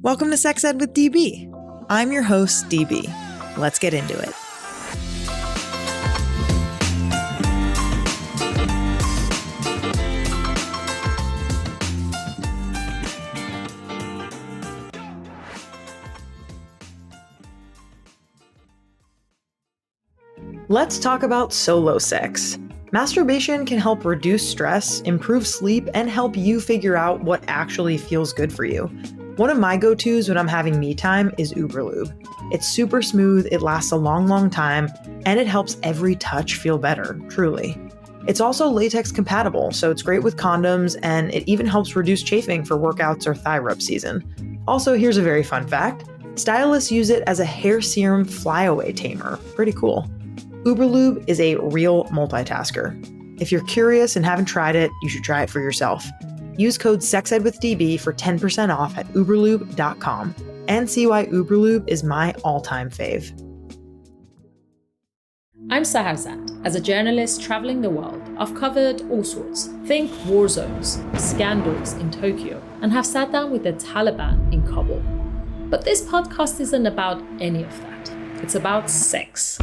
Welcome to Sex Ed with DB. I'm your host, DB. Let's get into it. Let's talk about solo sex. Masturbation can help reduce stress, improve sleep, and help you figure out what actually feels good for you. One of my go-tos when I'm having me time is Uberlube. It's super smooth, it lasts a long time, and it helps every touch feel better, truly. It's also latex compatible, so it's great with condoms, and it even helps reduce chafing for workouts or thigh rub season. Also, here's a very fun fact. Stylists use it as a hair serum flyaway tamer. Pretty cool. Uberlube is a real multitasker. If you're curious and haven't tried it, you should try it for yourself. Use code SEXEDWITHDB for 10% off at uberlube.com and see why Uberlube is my all-time fave. I'm Saharzad. As a journalist traveling the world, I've covered all sorts. Think war zones, scandals in Tokyo, and have sat down with the Taliban in Kabul. But this podcast isn't about any of that. It's about sex.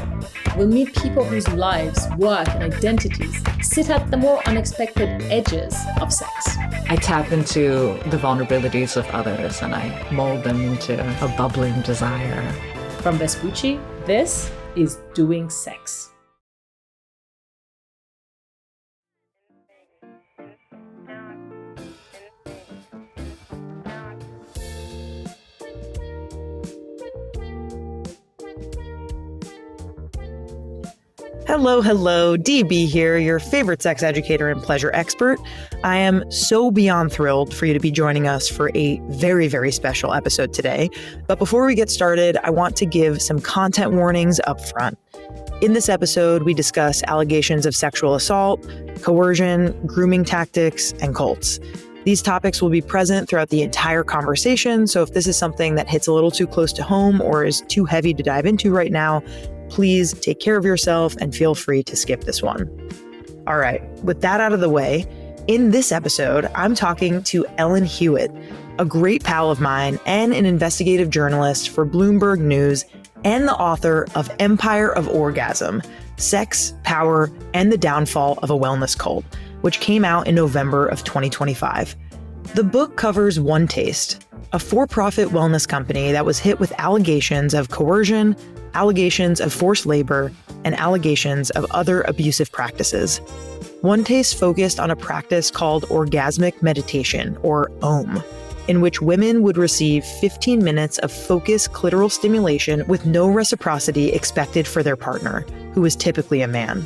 We'll meet people whose lives, work, and identities sit at the more unexpected edges of sex. I tap into the vulnerabilities of others and I mold them into a bubbling desire. From Vespucci, this is Doing Sex. Hello, DB here, your favorite sex educator and pleasure expert. I am so beyond thrilled for you to be joining us for a very, very special episode today. But before we get started, I want to give some content warnings up front. In this episode, we discuss allegations of sexual assault, coercion, grooming tactics, and cults. These topics will be present throughout the entire conversation, so if this is something that hits a little too close to home or is too heavy to dive into right now, please take care of yourself and feel free to skip this one. All right, with that out of the way, in this episode, I'm talking to Ellen Huet, a great pal of mine and an investigative journalist for Bloomberg News and the author of Empire of Orgasm, Sex, Power, and the Downfall of a Wellness Cult, which came out in November of 2025. The book covers One Taste, a for-profit wellness company that was hit with allegations of coercion, allegations of forced labor, and allegations of other abusive practices. One Taste focused on a practice called orgasmic meditation, or OM, in which women would receive 15 minutes of focused clitoral stimulation with no reciprocity expected for their partner, who is typically a man.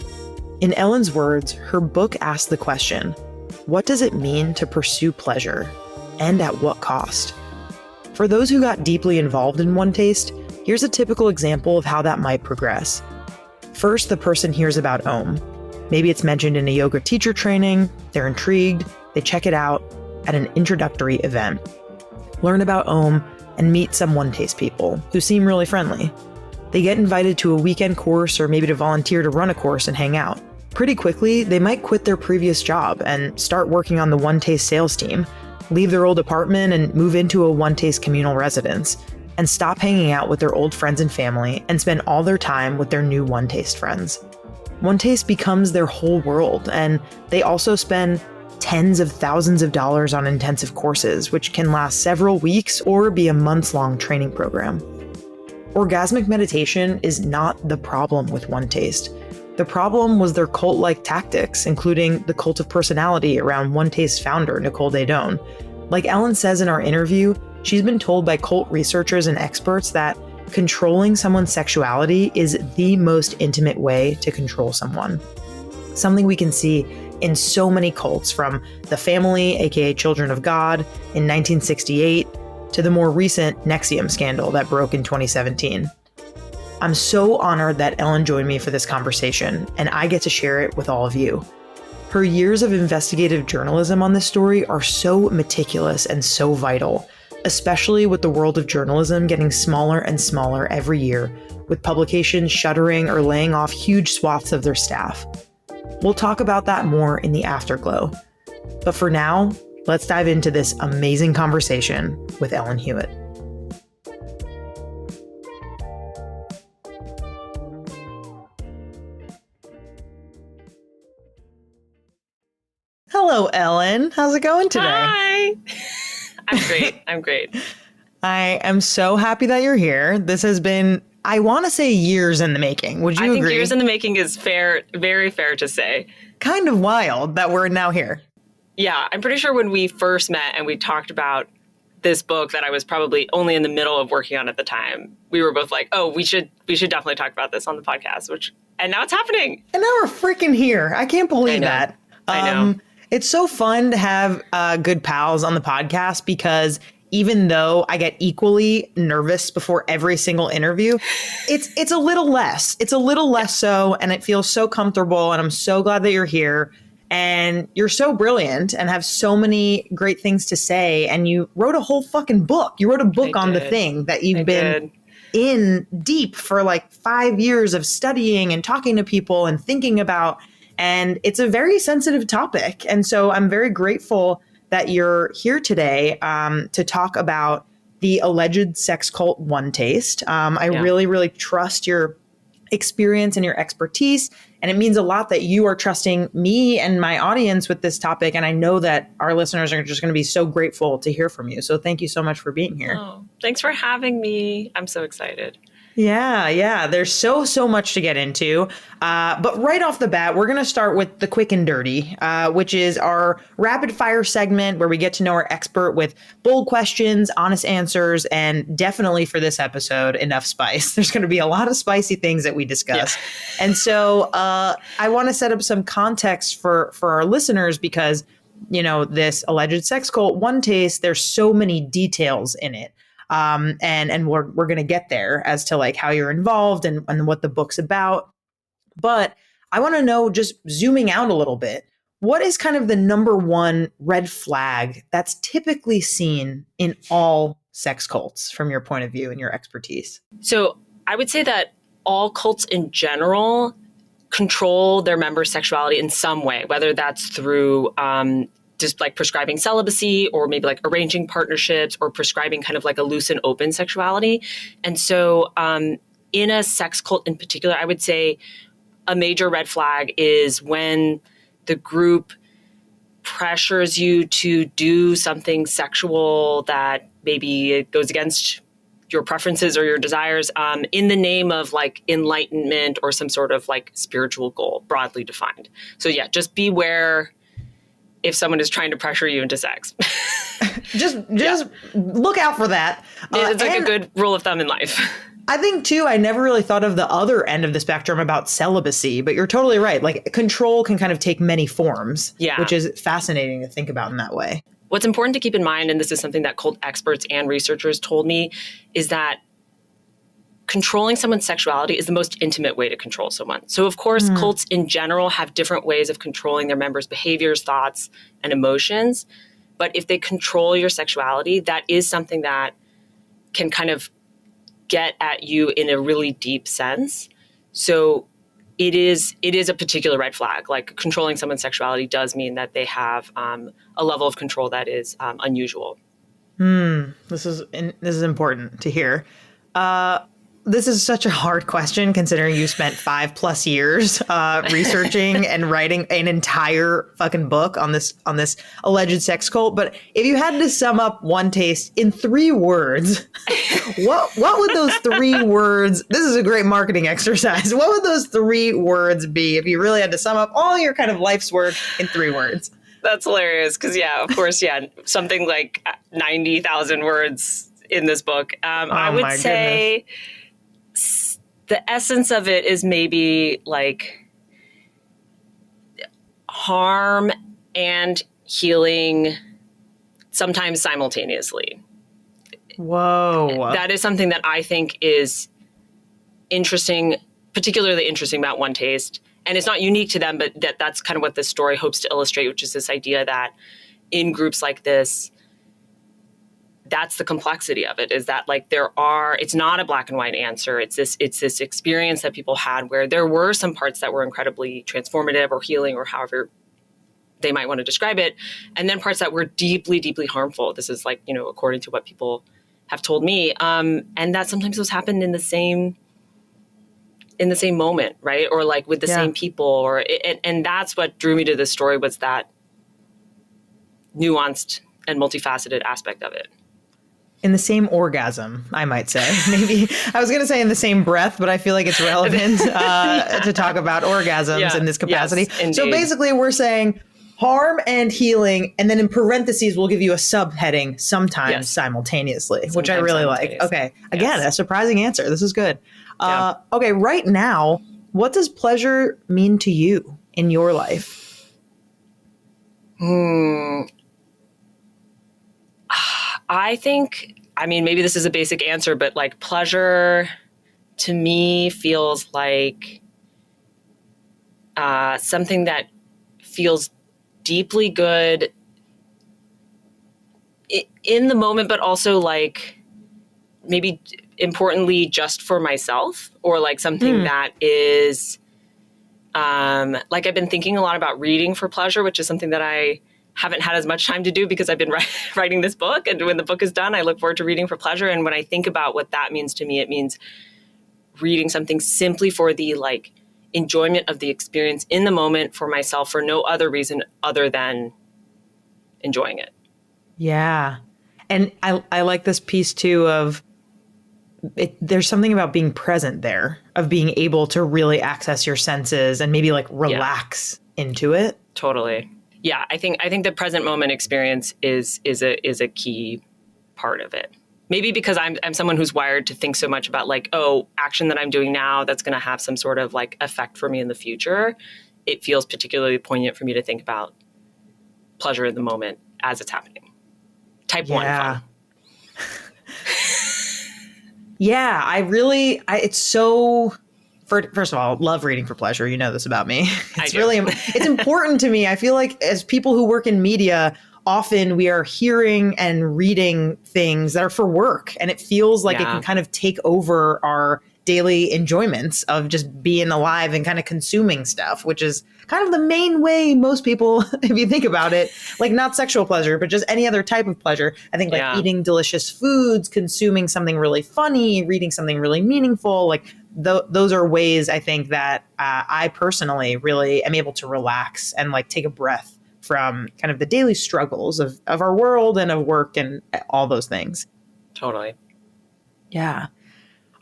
In Ellen's words, her book asked the question, what does it mean to pursue pleasure, and at what cost? For those who got deeply involved in One Taste, here's a typical example of how that might progress. First, the person hears about OM. Maybe it's mentioned in a yoga teacher training, they're intrigued, they check it out at an introductory event. Learn about OM and meet some One Taste people who seem really friendly. They get invited to a weekend course or maybe to volunteer to run a course and hang out. Pretty quickly, they might quit their previous job and start working on the One Taste sales team, leave their old apartment and move into a One Taste communal residence, and stop hanging out with their old friends and family and spend all their time with their new One Taste friends. One Taste becomes their whole world, and they also spend tens of thousands of dollars on intensive courses, which can last several weeks or be a months-long training program. Orgasmic meditation is not the problem with One Taste. The problem was their cult-like tactics, including the cult of personality around One Taste founder Nicole Daedone. Like Ellen says in our interview, she's been told by cult researchers and experts that controlling someone's sexuality is the most intimate way to control someone. Something we can see in so many cults, from the Family, aka Children of God, in 1968, to the more recent NXIVM scandal that broke in 2017. I'm so honored that Ellen joined me for this conversation, and I get to share it with all of you. Her years of investigative journalism on this story are so meticulous and so vital, especially with the world of journalism getting smaller and smaller every year, with publications shuttering or laying off huge swaths of their staff. We'll talk about that more in the afterglow. But for now, let's dive into this amazing conversation with Ellen Huet. Hello, Ellen. How's it going today? Hi. I'm great. I am so happy that you're here. This has been, I want to say, years in the making. Would you agree? I think years in the making is fair, very fair to say. Kind of wild that we're now here. Yeah, I'm pretty sure when we first met and we talked about this book that I was probably only in the middle of working on at the time, we were both like, oh, we should definitely talk about this on the podcast, and now it's happening. And now we're freaking here. I can't believe that. I know. It's so fun to have good pals on the podcast because even though I get equally nervous before every single interview, it's a little less. It's a little less so, and it feels so comfortable, and I'm so glad that you're here. And you're so brilliant and have so many great things to say. And you wrote a whole fucking book. You wrote a book on the thing that you've been in deep for like 5 years of studying and talking to people and thinking about. And it's a very sensitive topic. And so I'm very grateful that you're here today to talk about the alleged sex cult One Taste. I really, really trust your experience and your expertise. And it means a lot that you are trusting me and my audience with this topic. And I know that our listeners are just going to be so grateful to hear from you. So thank you so much for being here. Oh, thanks for having me. I'm so excited. Yeah. There's so much to get into. But right off the bat, we're going to start with the quick and dirty, which is our rapid fire segment where we get to know our expert with bold questions, honest answers, and definitely for this episode, enough spice. There's going to be a lot of spicy things that we discuss. Yeah. And so I want to set up some context for our listeners because, you know, this alleged sex cult One Taste, there's so many details in it. And we're going to get there as to like how you're involved and what the book's about. But I want to know, just zooming out a little bit, what is kind of the number one red flag that's typically seen in all sex cults from your point of view and your expertise? So I would say that all cults in general control their members' sexuality in some way, whether that's through just like prescribing celibacy or maybe like arranging partnerships or prescribing kind of like a loose and open sexuality. And so in a sex cult in particular, I would say a major red flag is when the group pressures you to do something sexual that maybe it goes against your preferences or your desires in the name of like enlightenment or some sort of like spiritual goal, broadly defined. So yeah, just beware if someone is trying to pressure you into sex. just look out for that. It's like a good rule of thumb in life. I think too, I never really thought of the other end of the spectrum about celibacy, but you're totally right. Like control can kind of take many forms, which is fascinating to think about in that way. What's important to keep in mind, and this is something that cult experts and researchers told me, is that controlling someone's sexuality is the most intimate way to control someone. So of course, cults in general have different ways of controlling their members' behaviors, thoughts, and emotions. But if they control your sexuality, that is something that can kind of get at you in a really deep sense. So it is a particular red flag. Like controlling someone's sexuality does mean that they have a level of control that is unusual. This is important to hear. This is such a hard question considering you spent 5+ years researching and writing an entire fucking book on this alleged sex cult. But if you had to sum up One Taste in 3 words, what would those 3 words? This is a great marketing exercise. What would those 3 words be if you really had to sum up all your kind of life's work in 3 words? That's hilarious because of course, something like 90,000 words in this book. I would say. Goodness. The essence of it is maybe like harm and healing sometimes simultaneously. Whoa. That is something that I think is interesting, particularly interesting about One Taste. And it's not unique to them, but that's kind of what this story hopes to illustrate, which is this idea that in groups like this, that's the complexity of it, is that like it's not a black and white answer. It's this experience that people had where there were some parts that were incredibly transformative or healing or however they might want to describe it. And then parts that were deeply, deeply harmful. This is like, according to what people have told me. And that sometimes those happen in the same moment, right? Or like with the same people and that's what drew me to this story was that nuanced and multifaceted aspect of it. In the same orgasm, I might say. Maybe I was going to say in the same breath, but I feel like it's relevant to talk about orgasms in this capacity. Yes, so basically we're saying harm and healing, and then in parentheses, we'll give you a subheading sometimes simultaneously, which I really like. Okay. Again, a surprising answer. This is good. Okay. Right now, what does pleasure mean to you in your life? I think, I mean, maybe this is a basic answer, but like pleasure to me feels like something that feels deeply good in the moment, but also like maybe importantly just for myself, or like something that is like I've been thinking a lot about reading for pleasure, which is something that I haven't had as much time to do because I've been writing this book. And when the book is done, I look forward to reading for pleasure. And when I think about what that means to me, it means reading something simply for the like enjoyment of the experience in the moment for myself, for no other reason other than enjoying it. Yeah. And I like this piece too of there's something about being present there, of being able to really access your senses and maybe like relax into it. Totally. Yeah, I think the present moment experience is a key part of it. Maybe because I'm someone who's wired to think so much about like, oh, action that I'm doing now that's going to have some sort of like effect for me in the future. It feels particularly poignant for me to think about pleasure in the moment as it's happening. Type 1 fun. Yeah, it's so. First of all, love reading for pleasure. You know this about me. It's really, it's important to me. I feel like as people who work in media, often we are hearing and reading things that are for work, and it feels like it can kind of take over our daily enjoyments of just being alive and kind of consuming stuff, which is kind of the main way most people, if you think about it, like not sexual pleasure, but just any other type of pleasure. I think like eating delicious foods, consuming something really funny, reading something really meaningful, like those are ways I think that I personally really am able to relax and like take a breath from kind of the daily struggles of our world and of work and all those things. Totally. Yeah.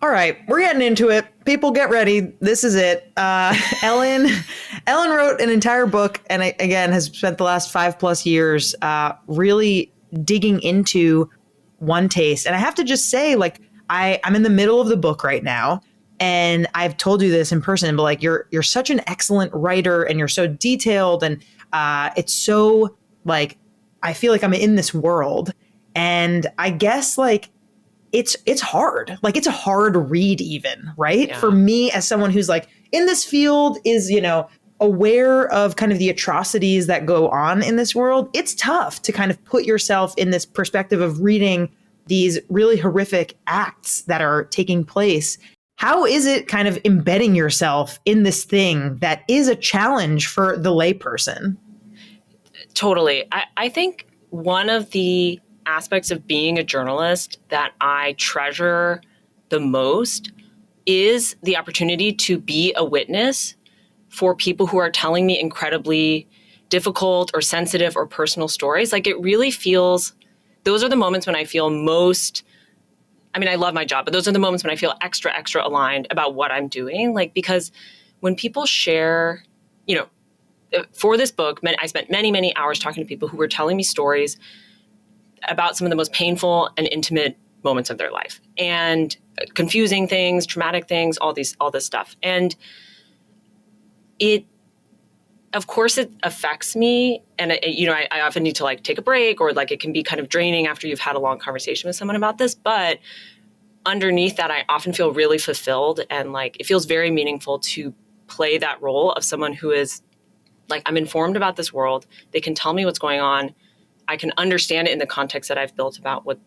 All right, we're getting into it. People, get ready. This is it. Ellen wrote an entire book, and again has spent the last 5+ years really digging into one taste. And I have to just say, like, I'm in the middle of the book right now. And I've told you this in person, but like you're such an excellent writer, and you're so detailed, and it's so like I feel like I'm in this world, and I guess like it's hard, like it's a hard read even, right? For me as someone who's like in this field, is aware of kind of the atrocities that go on in this world. It's tough to kind of put yourself in this perspective of reading these really horrific acts that are taking place. How is it kind of embedding yourself in this thing that is a challenge for the layperson? Totally. I think one of the aspects of being a journalist that I treasure the most is the opportunity to be a witness for people who are telling me incredibly difficult or sensitive or personal stories. Like it really feels, those are the moments when I feel most, I mean, I love my job, but those are the moments when I feel extra aligned about what I'm doing. Like, because when people share, for this book, I spent many hours talking to people who were telling me stories about some of the most painful and intimate moments of their life, and confusing things, traumatic things, all this stuff. And of course it affects me. And I often need to like take a break, or like it can be kind of draining after you've had a long conversation with someone about this. But underneath that, I often feel really fulfilled, and like it feels very meaningful to play that role of someone who is like, I'm informed about this world. They can tell me what's going on. I can understand it in the context that I've built about what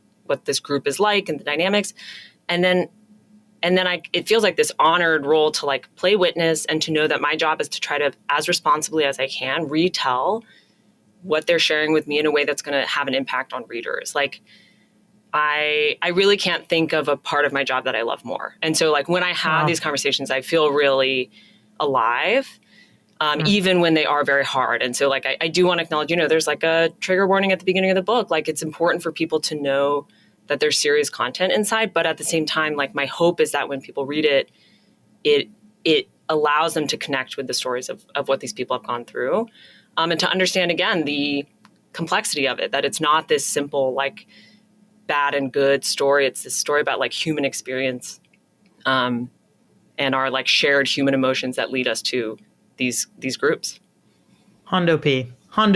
this group is like and the dynamics. And then it feels like this honored role to like play witness, and to know that my job is to try to, as responsibly as I can, retell what they're sharing with me in a way that's going to have an impact on readers. Like I really can't think of a part of my job that I love more. And so like when I have these conversations, I feel really alive. even when they are very hard. And so like, I do want to acknowledge, there's like a trigger warning at the beginning of the book. Like it's important for people to know that there's serious content inside. But at the same time, like my hope is that when people read it, it allows them to connect with the stories of what these people have gone through, and to understand, again, the complexity of it, that it's not this simple, like bad and good story. It's this story about like human experience, and our like shared human emotions that lead us to these groups. Hondo P. All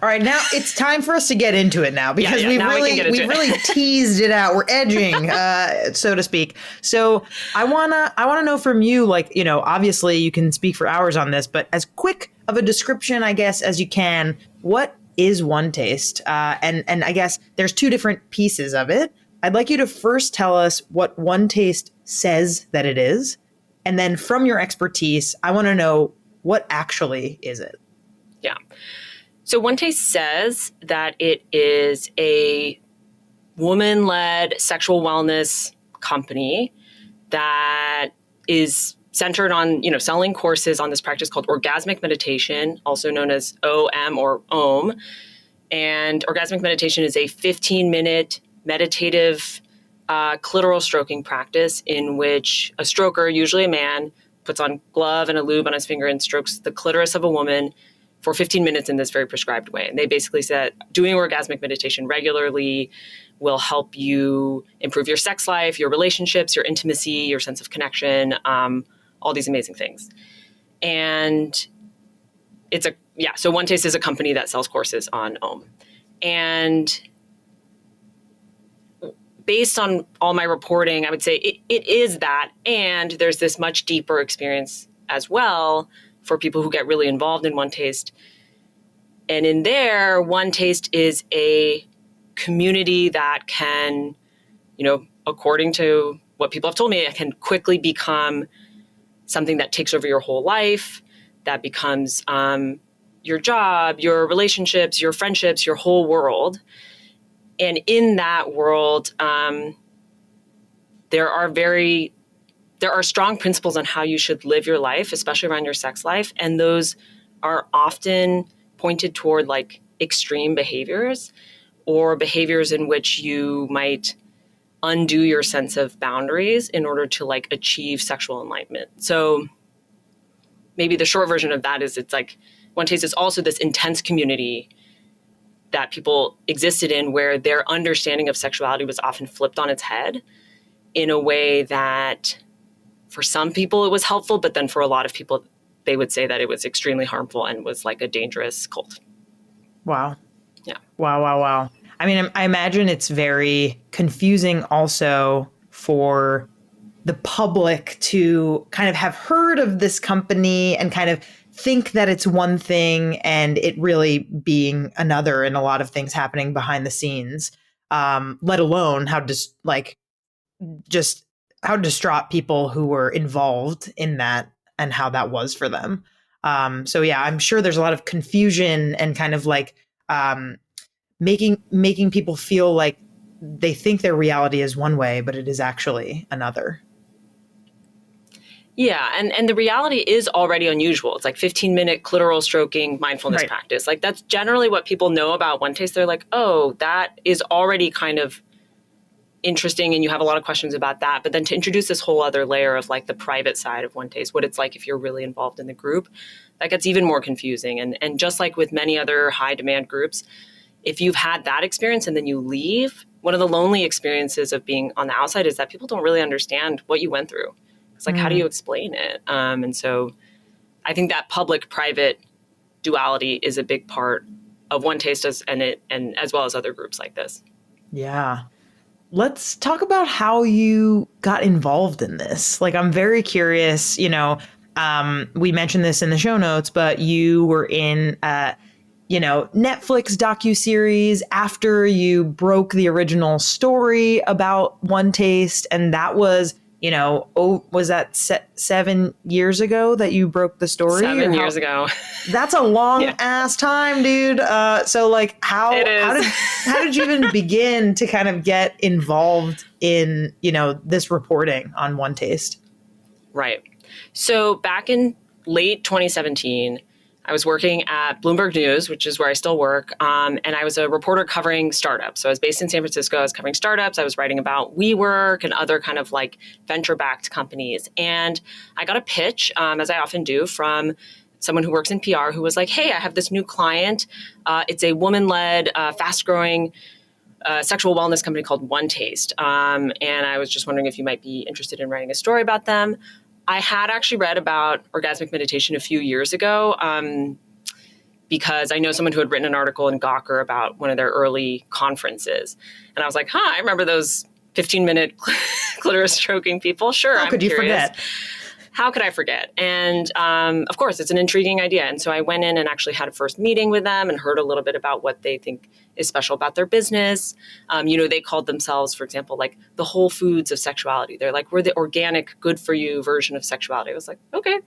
right, now it's time for us to get into it now, because we've really teased it out. We're edging, so to speak. So I wanna know from you, like, obviously you can speak for hours on this, but as quick of a description, I guess, as you can, what is One Taste? And I guess there's two different pieces of it. I'd like you to first tell us what One Taste says that it is, and then from your expertise, I want to know, what actually is it? Yeah. So One Taste says that it is a woman-led sexual wellness company that is centered on, selling courses on this practice called orgasmic meditation, also known as OM or OM. And orgasmic meditation is a 15-minute meditative clitoral stroking practice in which a stroker, usually a man, puts on glove and a lube on his finger and strokes the clitoris of a woman for 15 minutes in this very prescribed way. And they basically said doing orgasmic meditation regularly will help you improve your sex life, your relationships, your intimacy, your sense of connection, all these amazing things. And so One Taste is a company that sells courses on OM. And based on all my reporting, I would say it is that. And there's this much deeper experience as well for people who get really involved in One Taste. And in there, One Taste is a community that can, according to what people have told me, it can quickly become something that takes over your whole life, that becomes your job, your relationships, your friendships, your whole world. And in that world, there are strong principles on how you should live your life, especially around your sex life. And those are often pointed toward like extreme behaviors or behaviors in which you might undo your sense of boundaries in order to like achieve sexual enlightenment. So maybe the short version of that is it's like One Taste is also this intense community that people existed in where their understanding of sexuality was often flipped on its head in a way that for some people it was helpful, but then for a lot of people, they would say that it was extremely harmful and was like a dangerous cult. Wow. Yeah. Wow. I mean, I imagine it's very confusing also for the public to kind of have heard of this company and kind of think that it's one thing and it really being another, and a lot of things happening behind the scenes, let alone how distraught people who were involved in that and how that was for them. So yeah, I'm sure there's a lot of confusion and kind of like making people feel like they think their reality is one way, but it is actually another. Yeah, and the reality is already unusual. It's like 15-minute clitoral stroking mindfulness practice. Like that's generally what people know about One Taste. They're like, oh, that is already kind of interesting, and you have a lot of questions about that. But then to introduce this whole other layer of like the private side of One Taste, what it's like if you're really involved in the group, that gets even more confusing. And just like with many other high demand groups, if you've had that experience and then you leave, one of the lonely experiences of being on the outside is that people don't really understand what you went through. It's like, how do you explain it? And so I think that public-private duality is a big part of One Taste and as well as other groups like this. Yeah. Let's talk about how you got involved in this. Like, I'm very curious, we mentioned this in the show notes, but you were in Netflix docuseries after you broke the original story about One Taste. And that was, was that 7 years ago that you broke the story? 7 years ago. That's a long ass time, dude. So like how did you even begin to kind of get involved in, this reporting on One Taste? Right. So back in late 2017. I was working at Bloomberg News, which is where I still work, and I was a reporter covering startups. So I was based in San Francisco. I was covering startups. I was writing about WeWork and other kind of like venture-backed companies. And I got a pitch, as I often do, from someone who works in PR who was like, hey, I have this new client. It's a woman-led, fast-growing sexual wellness company called One Taste. And I was just wondering if you might be interested in writing a story about them. I had actually read about orgasmic meditation a few years ago because I know someone who had written an article in Gawker about one of their early conferences. And I was like, I remember those 15-minute clitoris stroking people. Sure, How could you forget? How could I forget? And of course, it's an intriguing idea. And so I went in and actually had a first meeting with them and heard a little bit about what they think is special about their business. They called themselves, for example, like the Whole Foods of sexuality. They're like, we're the organic, good for you version of sexuality. I was like, okay.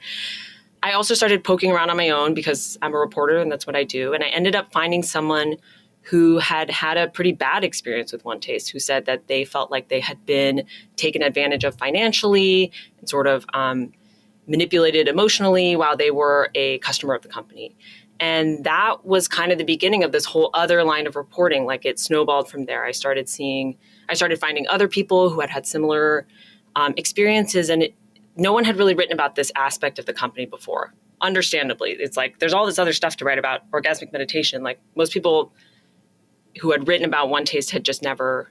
I also started poking around on my own because I'm a reporter and that's what I do. And I ended up finding someone who had had a pretty bad experience with One Taste, who said that they felt like they had been taken advantage of financially and sort of manipulated emotionally while they were a customer of the company. And that was kind of the beginning of this whole other line of reporting. Like it snowballed from there. I started finding other people who had had similar experiences, and no one had really written about this aspect of the company before. Understandably, it's like there's all this other stuff to write about orgasmic meditation. Like most people who had written about One Taste had just never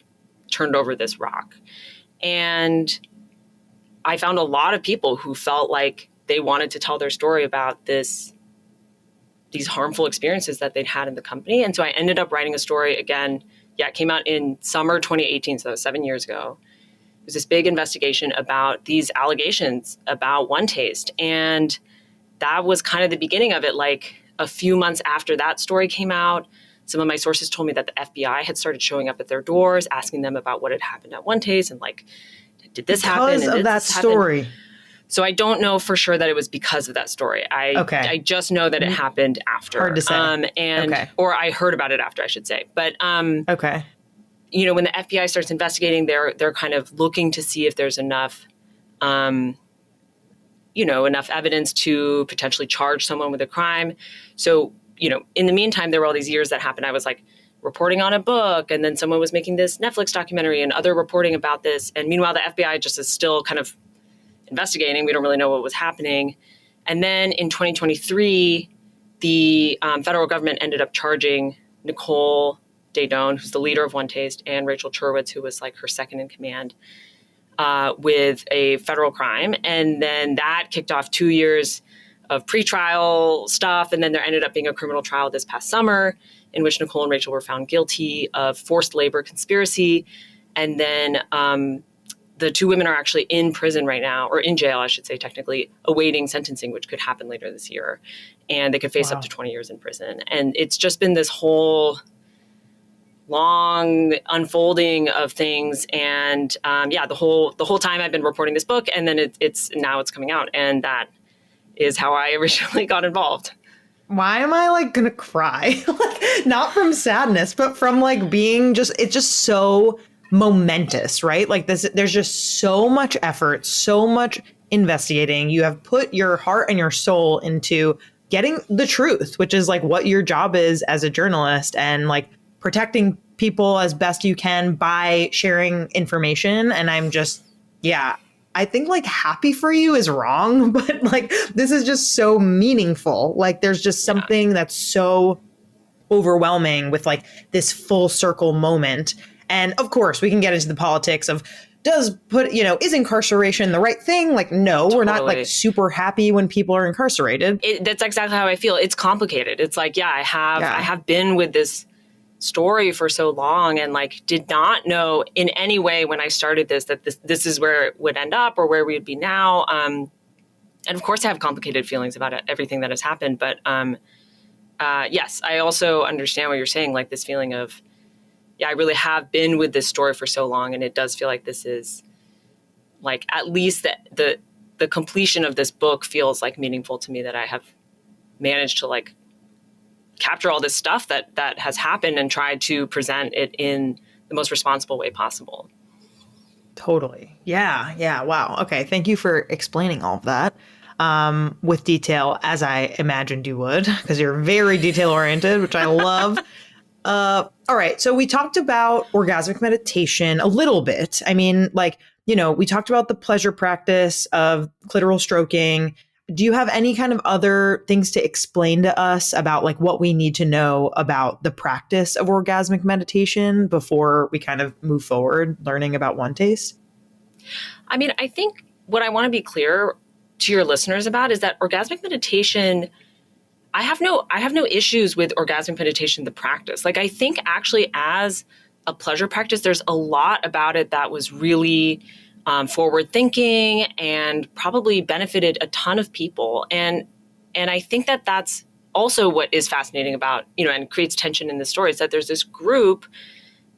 turned over this rock. And I found a lot of people who felt like they wanted to tell their story about these harmful experiences that they'd had in the company. And so I ended up writing a story again. Yeah, it came out in summer 2018, so that was 7 years ago. It was this big investigation about these allegations about One Taste. And that was kind of the beginning of it. Like a few months after that story came out, some of my sources told me that the FBI had started showing up at their doors, asking them about what had happened at One Taste and like, did this happen? Because of that story. So I don't know for sure that it was because of that story. I just know that it happened after. Hard to say. Or I heard about it after, I should say. But okay. When the FBI starts investigating, they're kind of looking to see if there's enough enough evidence to potentially charge someone with a crime. So, in the meantime, there were all these years that happened. I was like reporting on a book, and then someone was making this Netflix documentary and other reporting about this. And meanwhile, the FBI just is still kind of investigating. We don't really know what was happening. And then in 2023, the federal government ended up charging Nicole Daedone, who's the leader of One Taste, and Rachel Cherwitz, who was like her second in command, with a federal crime. And then that kicked off 2 years of pretrial stuff. And then there ended up being a criminal trial this past summer in which Nicole and Rachel were found guilty of forced labor conspiracy. And then the two women are actually in prison right now, or in jail, I should say, technically, awaiting sentencing, which could happen later this year. And they could face up to 20 years in prison. And it's just been this whole long unfolding of things. And the whole time I've been reporting this book, and then it's coming out. And that is how I originally got involved. Why am I like gonna cry? Not from sadness, but from like being it's just so momentous, right? Like there's just so much effort, so much investigating. You have put your heart and your soul into getting the truth, which is like what your job is as a journalist, and like protecting people as best you can by sharing information. And I'm just, I think like happy for you is wrong, but like this is just so meaningful. Like there's just something that's so overwhelming with like this full circle moment. And of course we can get into the politics of is incarceration the right thing? Like, no, totally. We're not like super happy when people are incarcerated. That's exactly how I feel. It's complicated. It's like, I have been with this story for so long and like did not know in any way when I started this that this is where it would end up or where we would be now. And of course I have complicated feelings about everything that has happened. But yes, I also understand what you're saying, like this feeling of, I really have been with this story for so long, and it does feel like this is like at least the completion of this book feels like meaningful to me, that I have managed to like capture all this stuff that has happened and tried to present it in the most responsible way possible. Totally. Yeah. Wow. Okay. Thank you for explaining all of that. with detail, as I imagined you would, because you're very detail oriented, which I love. All right. So we talked about orgasmic meditation a little bit. I mean, like, we talked about the pleasure practice of clitoral stroking. Do you have any kind of other things to explain to us about like what we need to know about the practice of orgasmic meditation before we kind of move forward learning about one taste? I mean, I think what I want to be clear to your listeners about is that orgasmic meditation, I have no issues with orgasmic meditation, the practice. Like, I think actually as a pleasure practice, there's a lot about it that was really forward thinking and probably benefited a ton of people. And I think that that's also what is fascinating about, and creates tension in the story, is that there's this group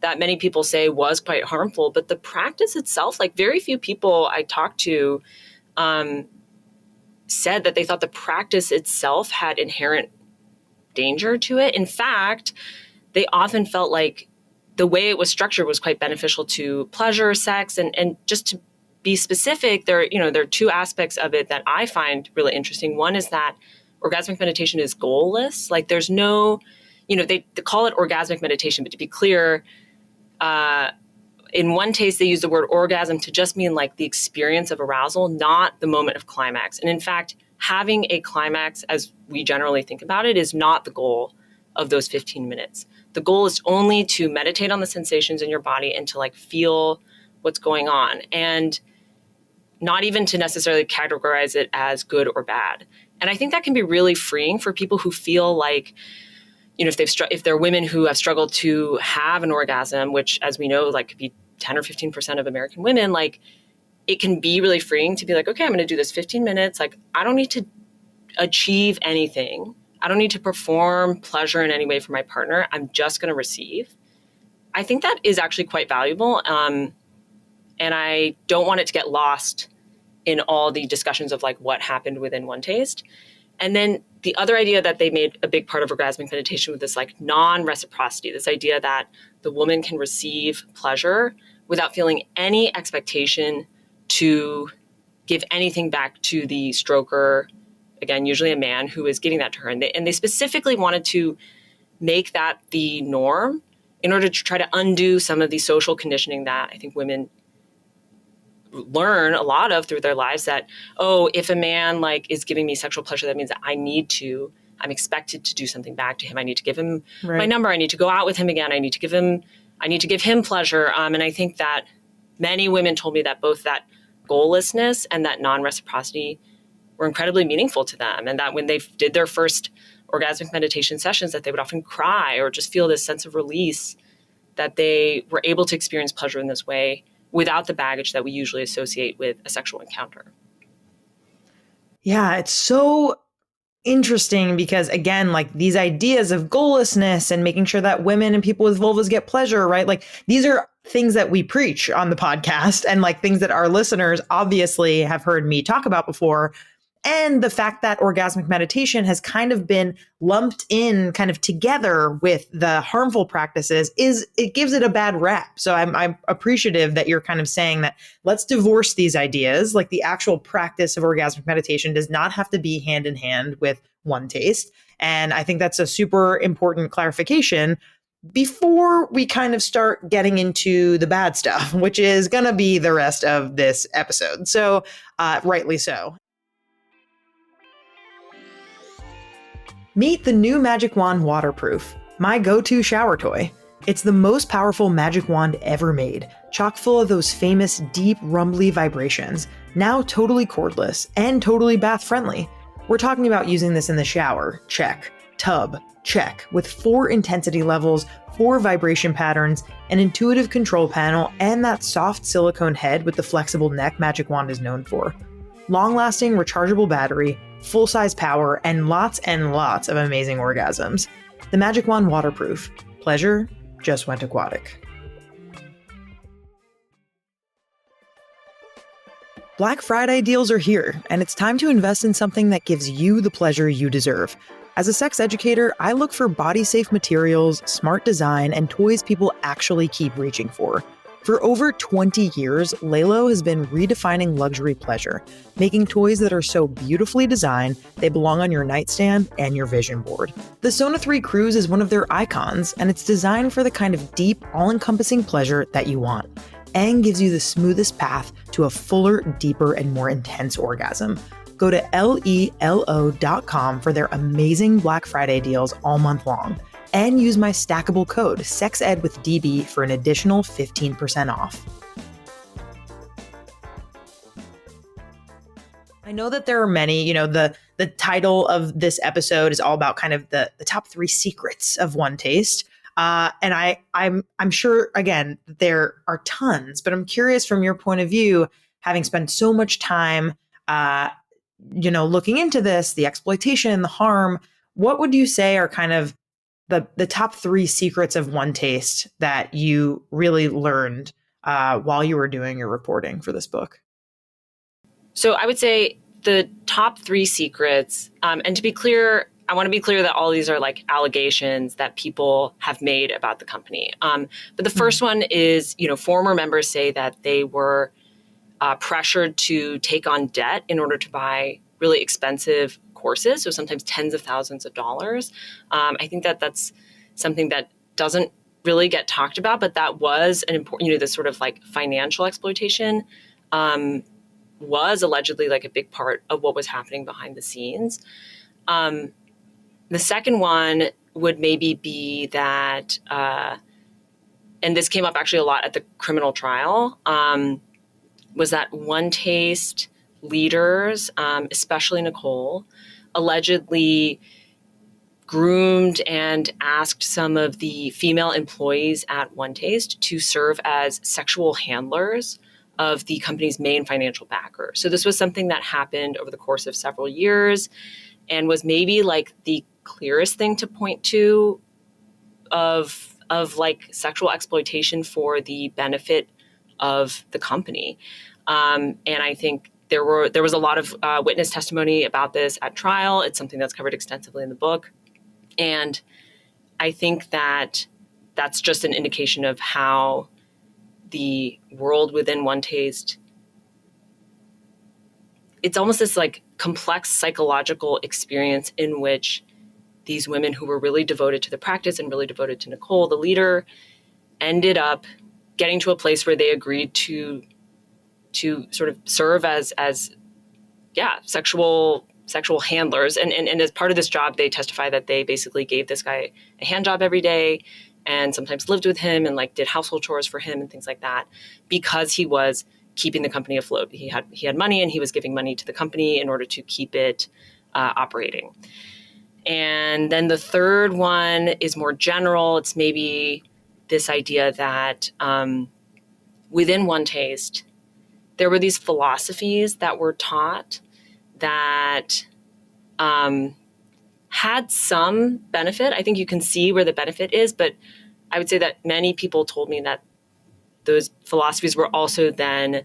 that many people say was quite harmful, but the practice itself, like very few people I talked to said that they thought the practice itself had inherent danger to it. In fact, they often felt like the way it was structured was quite beneficial to pleasure, sex, and just to be specific, there are two aspects of it that I find really interesting. One is that orgasmic meditation is goalless. Like, there's no, they call it orgasmic meditation, but to be clear, in one taste, they use the word orgasm to just mean like the experience of arousal, not the moment of climax. And in fact, having a climax, as we generally think about it, is not the goal of those 15 minutes. The goal is only to meditate on the sensations in your body and to like feel what's going on, and not even to necessarily categorize it as good or bad. And I think that can be really freeing for people who feel like, if they're women who have struggled to have an orgasm, which, as we know, like could be 10 or 15% of American women, like it can be really freeing to be like, okay, I'm going to do this 15 minutes. Like, I don't need to achieve anything. I don't need to perform pleasure in any way for my partner. I'm just going to receive. I think that is actually quite valuable. And I don't want it to get lost in all the discussions of like what happened within one taste. And then the other idea that they made a big part of orgasmic meditation with this like non-reciprocity, this idea that the woman can receive pleasure without feeling any expectation to give anything back to the stroker, again, usually a man who is giving that to her. And they specifically wanted to make that the norm in order to try to undo some of the social conditioning that I think women learn a lot of through their lives, that, oh, if a man like is giving me sexual pleasure, that means that I'm expected to do something back to him. I need to give him my number. I need to go out with him again. I need to give him pleasure. And I think that many women told me that both that goallessness and that non-reciprocity were incredibly meaningful to them. And that when they did their first orgasmic meditation sessions, that they would often cry or just feel this sense of release, that they were able to experience pleasure in this way without the baggage that we usually associate with a sexual encounter. Yeah, it's so interesting because, again, like these ideas of goallessness and making sure that women and people with vulvas get pleasure, right? Like these are things that we preach on the podcast and like things that our listeners obviously have heard me talk about before. And the fact that orgasmic meditation has kind of been lumped in kind of together with the harmful practices it gives it a bad rap. So I'm appreciative that you're kind of saying that let's divorce these ideas. Like the actual practice of orgasmic meditation does not have to be hand in hand with one taste. And I think that's a super important clarification before we kind of start getting into the bad stuff, which is going to be the rest of this episode. So rightly so. Meet the new Magic Wand Waterproof, my go-to shower toy. It's the most powerful magic wand ever made, chock full of those famous deep, rumbly vibrations, now totally cordless and totally bath-friendly. We're talking about using this in the shower, check. Tub, check. With 4 intensity levels, 4 vibration patterns, an intuitive control panel, and that soft silicone head with the flexible neck Magic Wand is known for. Long-lasting rechargeable battery, full-size power, and lots of amazing orgasms. The Magic Wand Waterproof. Pleasure just went aquatic. Black Friday deals are here, and it's time to invest in something that gives you the pleasure you deserve. As a sex educator, I look for body-safe materials, smart design, and toys people actually keep reaching for. For over 20 years, Lelo has been redefining luxury pleasure, making toys that are so beautifully designed they belong on your nightstand and your vision board. The Sona 3 Cruise is one of their icons, and it's designed for the kind of deep, all-encompassing pleasure that you want, and gives you the smoothest path to a fuller, deeper, and more intense orgasm. Go to lelo.com for their amazing Black Friday deals all month long, and use my stackable code SEXEDWITHDB for an additional 15% off. I know that there are many, the title of this episode is all about kind of the top 3 secrets of one taste. And I'm sure, again, there are tons, but I'm curious from your point of view, having spent so much time, looking into this, the exploitation, the harm, what would you say are kind of the top 3 secrets of one taste that you really learned while you were doing your reporting for this book? So I would say the top 3 secrets, and to be clear, I want to be clear that all these are like allegations that people have made about the company. But the first one is, former members say that they were pressured to take on debt in order to buy really expensive courses, so sometimes tens of thousands of dollars. I think that that's something that doesn't really get talked about, but that was an important, this sort of like financial exploitation was allegedly like a big part of what was happening behind the scenes. The second one would maybe be that, and this came up actually a lot at the criminal trial, was that One Taste leaders, especially Nicole, allegedly groomed and asked some of the female employees at One Taste to serve as sexual handlers of the company's main financial backer. So this was something that happened over the course of several years and was maybe like the clearest thing to point to of like sexual exploitation for the benefit of the company. And I think there was a lot of witness testimony about this at trial. It's something that's covered extensively in the book. And I think that that's just an indication of how the world within One Taste, it's almost this like complex psychological experience in which these women who were really devoted to the practice and really devoted to Nicole, the leader, ended up getting to a place where they agreed to sort of serve as sexual handlers. And as part of this job, they testify that they basically gave this guy a hand job every day and sometimes lived with him and like did household chores for him and things like that, because he was keeping the company afloat. He had money and he was giving money to the company in order to keep it operating. And then the third one is more general. It's maybe this idea that within One Taste, there were these philosophies that were taught that had some benefit. I think you can see where the benefit is, but I would say that many people told me that those philosophies were also then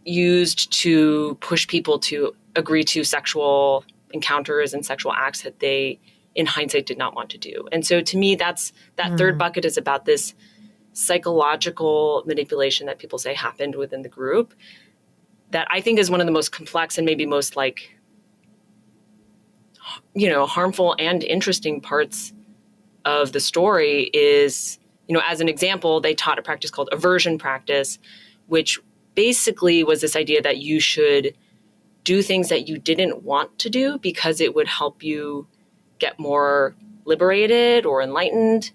used to push people to agree to sexual encounters and sexual acts that they, in hindsight, did not want to do. And so to me, that third bucket is about this psychological manipulation that people say happened within the group that I think is one of the most complex and maybe most like, harmful and interesting parts of the story is, as an example, they taught a practice called aversion practice, which basically was this idea that you should do things that you didn't want to do because it would help you get more liberated or enlightened.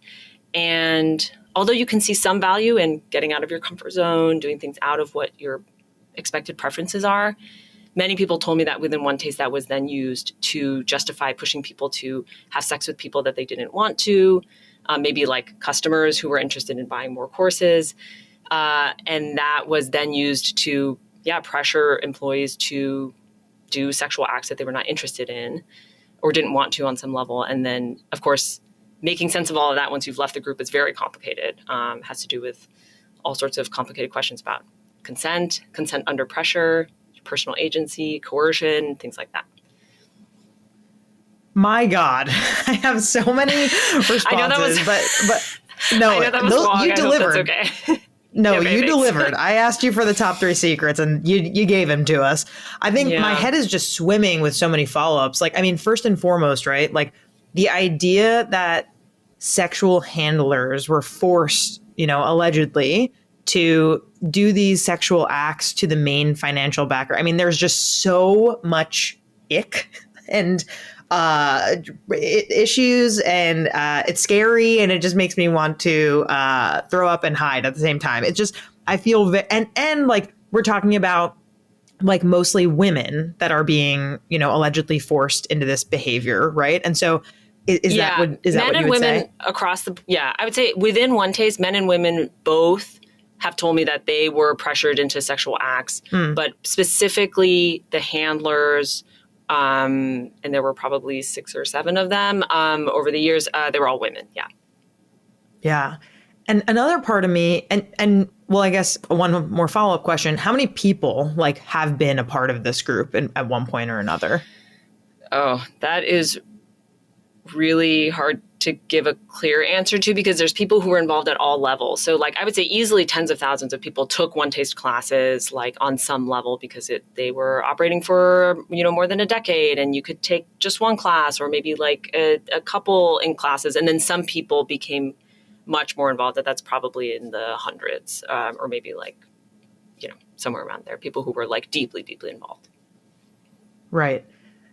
And although you can see some value in getting out of your comfort zone, doing things out of what your expected preferences are, many people told me that within One Taste that was then used to justify pushing people to have sex with people that they didn't want to, maybe like customers who were interested in buying more courses. And that was then used to, pressure employees to do sexual acts that they were not interested in or didn't want to on some level. And then, of course, making sense of all of that once you've left the group is very complicated. Has to do with all sorts of complicated questions about consent under pressure, personal agency, coercion, things like that. My God, I have so many responses, I know that was... but No, I know that was long. you I delivered. hope that's okay. No, Okay, you thanks. delivered. I asked you for the top 3 secrets and you gave them to us. I think my Yeah. head is just swimming with so many follow-ups. Like, I mean, first and foremost, right? Like the idea that sexual handlers were forced, allegedly to do these sexual acts to the main financial backer. I mean, there's just so much ick and issues, and it's scary, and it just makes me want to throw up and hide at the same time. It's just, I feel and like we're talking about like mostly women that are being allegedly forced into this behavior, right? And so is that what men you and would women say? across the I would say within One Taste, men and women both have told me that they were pressured into sexual acts, but specifically the handlers, and there were probably 6 or 7 of them over the years. They were all women. Yeah. Yeah. And another part of me, and well, I guess one more follow-up question: how many people like have been a part of this group at one point or another? Oh, that is really hard to give a clear answer to, because there's people who are involved at all levels. So like I would say easily tens of thousands of people took One Taste classes like on some level, because they were operating for more than a decade, and you could take just one class or maybe like a couple in classes, and then some people became much more involved. That's probably in the hundreds, or maybe like somewhere around there, people who were like deeply involved. Right.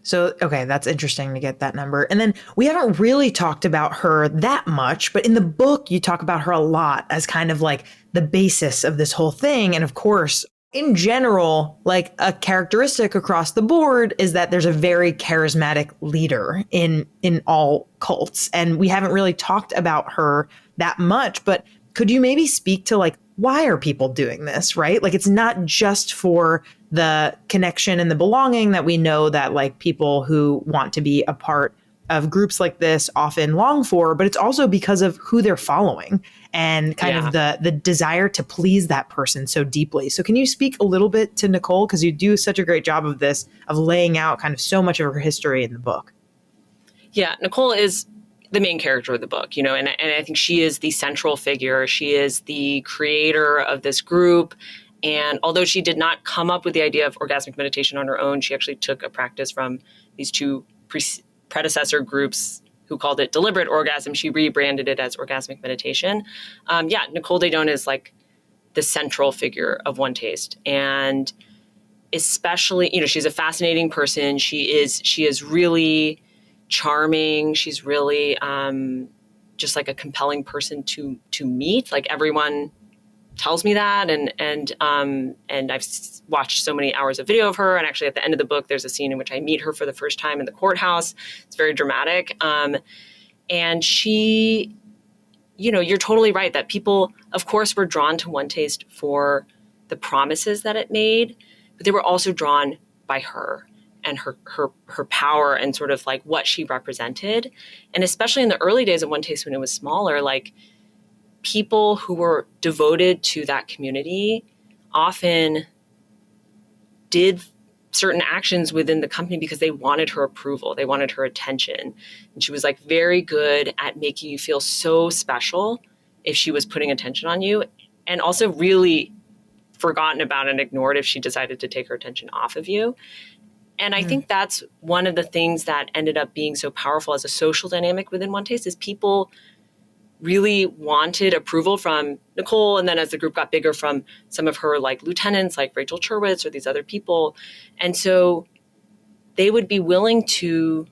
So, okay, that's interesting to get that number. And then we haven't really talked about her that much, but in the book, you talk about her a lot as kind of like the basis of this whole thing. And of course, in general, like a characteristic across the board is that there's a very charismatic leader in all cults. And we haven't really talked about her that much, but could you maybe speak to like, why are people doing this, right? Like, it's not just for the connection and the belonging that we know that like people who want to be a part of groups like this often long for, but it's also because of who they're following and kind of the desire to please that person so deeply. So can you speak a little bit to Nicole? Because you do such a great job of this, of laying out kind of so much of her history in the book. Yeah, Nicole is the main character of the book, and I think she is the central figure. She is the creator of this group. And although she did not come up with the idea of orgasmic meditation on her own, she actually took a practice from these 2 predecessor groups who called it deliberate orgasm. She rebranded it as orgasmic meditation. Nicole Daedone is like the central figure of One Taste. And especially, she's a fascinating person. She is really charming. She's really just like a compelling person to meet. Like everyone tells me that, and I've watched so many hours of video of her. And actually, at the end of the book, there's a scene in which I meet her for the first time in the courthouse. It's very dramatic. And she, you're totally right that people, of course, were drawn to One Taste for the promises that it made, but they were also drawn by her and her power and sort of like what she represented. And especially in the early days of One Taste, when it was smaller, like people who were devoted to that community often did certain actions within the company because they wanted her approval. They wanted her attention. And she was like very good at making you feel so special if she was putting attention on you, and also really forgotten about and ignored if she decided to take her attention off of you. And I think that's one of the things that ended up being so powerful as a social dynamic within One Taste, is people really wanted approval from Nicole. And then as the group got bigger, from some of her like lieutenants, like Rachel Cherwitz or these other people. And so they would be willing to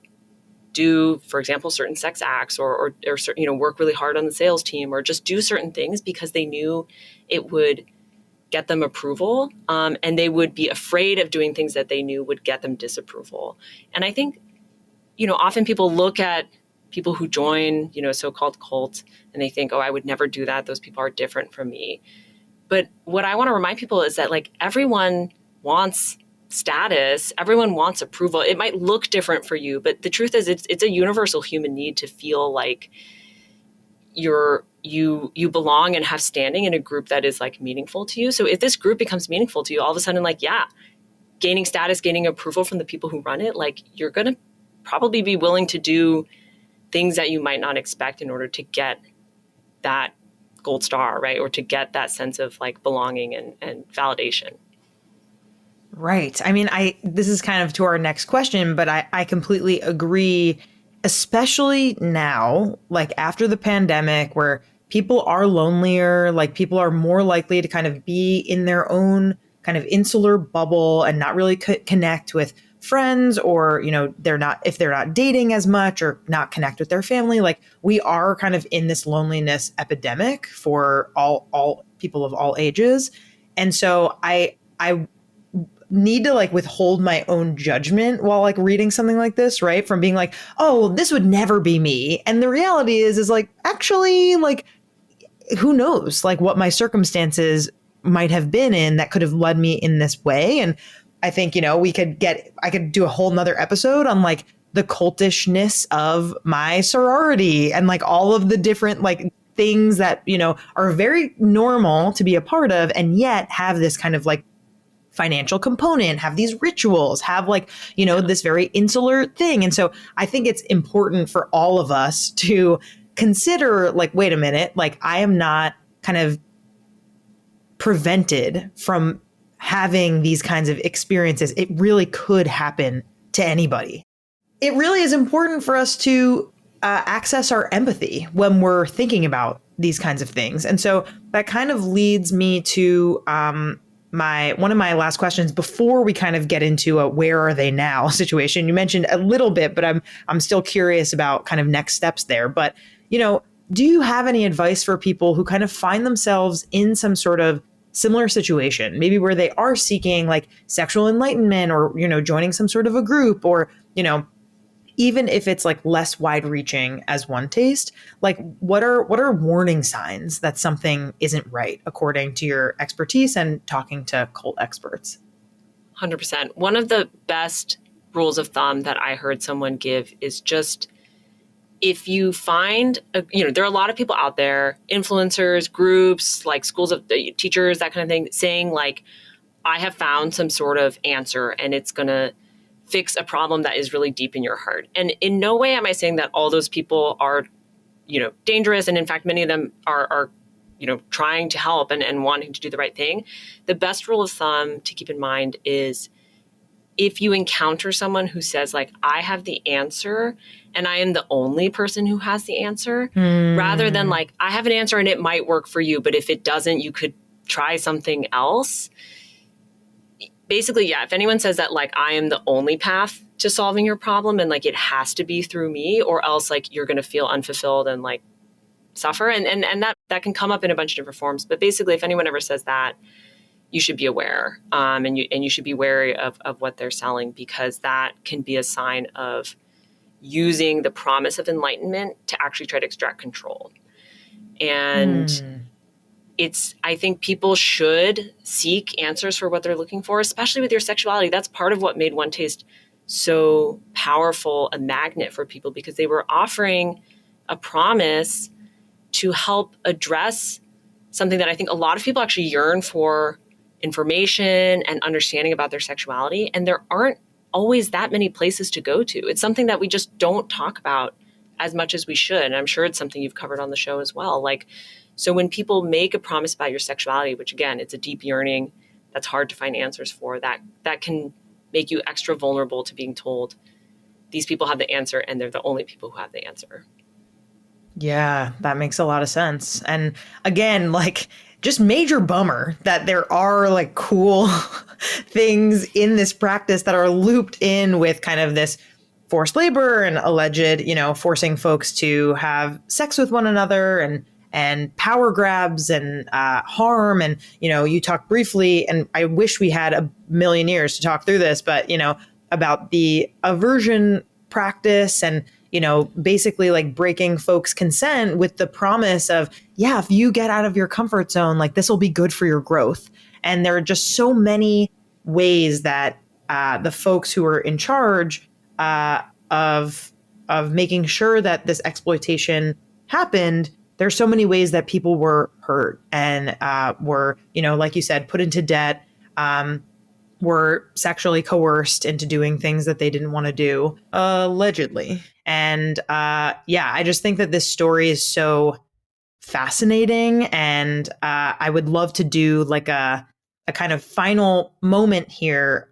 do, for example, certain sex acts or work really hard on the sales team, or just do certain things because they knew it would get them approval. And they would be afraid of doing things that they knew would get them disapproval. And I think, often people look at people who join, a so-called cult, and they think, oh, I would never do that. Those people are different from me. But what I want to remind people is that like everyone wants status, everyone wants approval. It might look different for you, but the truth is it's a universal human need to feel like you belong and have standing in a group that is like meaningful to you. So if this group becomes meaningful to you, all of a sudden, like, gaining status, gaining approval from the people who run it, like you're going to probably be willing to do things that you might not expect in order to get that gold star, right? Or to get that sense of like belonging and validation. Right. I mean, this is kind of to our next question, but I completely agree, especially now, like after the pandemic, where people are lonelier, like people are more likely to kind of be in their own kind of insular bubble and not really connect with friends, or, you know, if they're not dating as much or not connect with their family. Like we are kind of in this loneliness epidemic for all people of all ages. And so I need to like withhold my own judgment while like reading something like this, right? From being like, oh, this would never be me. And the reality is like, actually, like, who knows, like what my circumstances might have been in that could have led me in this way. And I think, you know, I could do a whole nother episode on like the cultishness of my sorority and like all of the different like things that, you know, are very normal to be a part of and yet have this kind of like financial component, have these rituals, have like, you know, this very insular thing. And so I think it's important for all of us to consider like, wait a minute, like I am not kind of prevented from having these kinds of experiences. It really could happen to anybody. It really is important for us to access our empathy when we're thinking about these kinds of things. And so that kind of leads me to one of my last questions before we kind of get into a where are they now situation. You mentioned a little bit, but I'm still curious about kind of next steps there. But, you know, do you have any advice for people who kind of find themselves in some sort of similar situation, maybe where they are seeking like sexual enlightenment or, you know, joining some sort of a group, or, you know, even if it's like less wide reaching as one taste, like what are warning signs that something isn't right according to your expertise and talking to cult experts? 100%. One of the best rules of thumb that I heard someone give is just, if you find, there are a lot of people out there, influencers, groups, like schools of teachers, that kind of thing, saying like, I have found some sort of answer and it's going to fix a problem that is really deep in your heart. And in no way am I saying that all those people are, you know, dangerous. And in fact, many of them are you know, trying to help and wanting to do the right thing. The best rule of thumb to keep in mind is, if you encounter someone who says like, I have the answer and I am the only person who has the answer, rather than like, I have an answer and it might work for you, but if it doesn't, you could try something else. Basically, yeah, if anyone says that like, I am the only path to solving your problem and like, it has to be through me, or else like you're going to feel unfulfilled and like suffer. And that can come up in a bunch of different forms. But basically, if anyone ever says that, you should be aware, and you should be wary of what they're selling, because that can be a sign of using the promise of enlightenment to actually try to extract control. And I think people should seek answers for what they're looking for, especially with your sexuality. That's part of what made One Taste so powerful, a magnet for people, because they were offering a promise to help address something that I think a lot of people actually yearn for: information and understanding about their sexuality. And there aren't always that many places to go to. It's something that we just don't talk about as much as we should. And I'm sure it's something you've covered on the show as well. Like, so when people make a promise about your sexuality, which again, it's a deep yearning that's hard to find answers for, that can make you extra vulnerable to being told these people have the answer and they're the only people who have the answer. Yeah, that makes a lot of sense. And again, like, just major bummer that there are like cool things in this practice that are looped in with kind of this forced labor and alleged, you know, forcing folks to have sex with one another and power grabs and harm. And, you know, you talked briefly, and I wish we had a million years to talk through this, but, you know, about the aversion practice and, you know, basically like breaking folks' consent with the promise of, yeah, if you get out of your comfort zone, like this will be good for your growth. And there are just so many ways that the folks who are in charge of making sure that this exploitation happened, there's so many ways that people were hurt and were, you know, like you said, put into debt, were sexually coerced into doing things that they didn't want to do, allegedly. And yeah, I just think that this story is so fascinating. And I would love to do like a kind of final moment here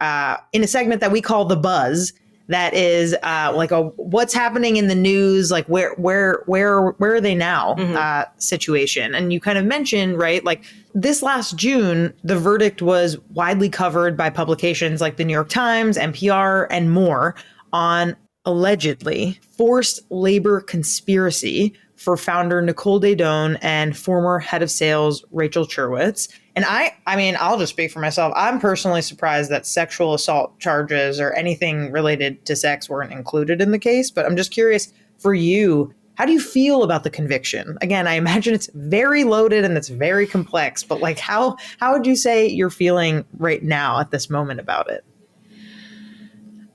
in a segment that we call The Buzz. That is like a what's happening in the news, like where are they now situation. And you kind of mentioned, right, like this last June, the verdict was widely covered by publications like the New York Times, NPR, and more on allegedly forced labor conspiracy for founder Nicole Daedone and former head of sales Rachel Cherwitz. And I mean, I'll just speak for myself. I'm personally surprised that sexual assault charges or anything related to sex weren't included in the case. But I'm just curious for you, how do you feel about the conviction? Again, I imagine it's very loaded and it's very complex, but like how would you say you're feeling right now at this moment about it?